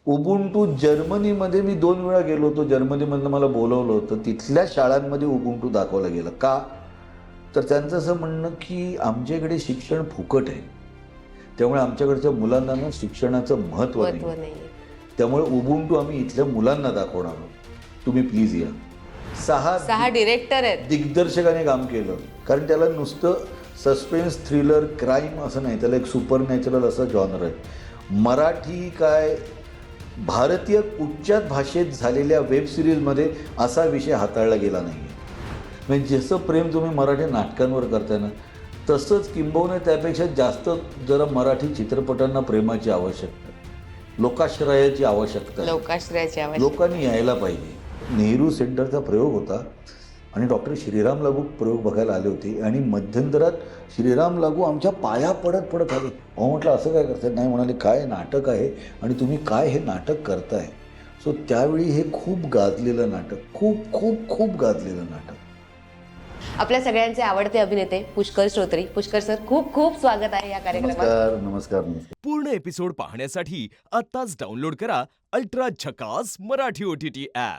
Ubuntu जर्मनीमध्ये मी 2 वेळा गेलो होतो. जर्मनीमधनं मला बोलवलं होतं. तिथल्या शाळांमध्ये उबुंटू दाखवला गेला. का? तर त्यांचं असं म्हणणं की आमच्याकडे शिक्षण फुकट आहे. त्यामुळे आमच्याकडच्या मुलांना ना शिक्षणाचं महत्त्व नाही. त्यामुळे उबुंटू आम्ही इथल्या मुलांना दाखवणार आहोत. तुम्ही प्लीज या. 6 डिरेक्टर आहेत. दिग्दर्शकाने काम केलं. कारण त्याला नुसतं सस्पेन्स, थ्रिलर, क्राईम असं नाही, त्याला एक सुपर नॅचरल असा जॉनर आहे. मराठी काय भारतीय कुठच्याच भाषेत झालेल्या वेब सिरीजमध्ये असा विषय हाताळला गेला नाही आहे. म्हणजे जसं प्रेम तुम्ही मराठी नाटकांवर करताय ना, तसंच किंबहुना त्यापेक्षा जास्त जरा मराठी चित्रपटांना प्रेमाची आवश्यकता आहे, लोकाश्रयाची आवश्यकता आहे. लोकाश्रयाची आवश्यकता. लोकांनी यायला पाहिजे. नेहरू सेंटरचा प्रयोग होता आणि डॉक्टर श्रीराम लागू प्रयोग बघायला आले होते आणि मध्यंतरात श्रीराम लागू आमच्या पाया पडत आले. अहो म्हटलं असं काय करताय? नाही म्हणाले, काय नाटक आहे आणि तुम्ही काय हे नाटक करताय. सो त्यावेळी हे खूप गाजलेलं नाटक, खूप खूप खूप गाजलेलं नाटक. आपल्या सगळ्यांचे आवडते अभिनेते पुष्कर श्रोत्री. पुष्कर सर, खूप खूप स्वागत आहे या कार्यक्रमात. नमस्कार नमस्कार नमस्कार. पूर्ण एपिसोड पाहण्यासाठी आत्ताच डाउनलोड करा अल्ट्रा झकास मराठी OTT ॲप.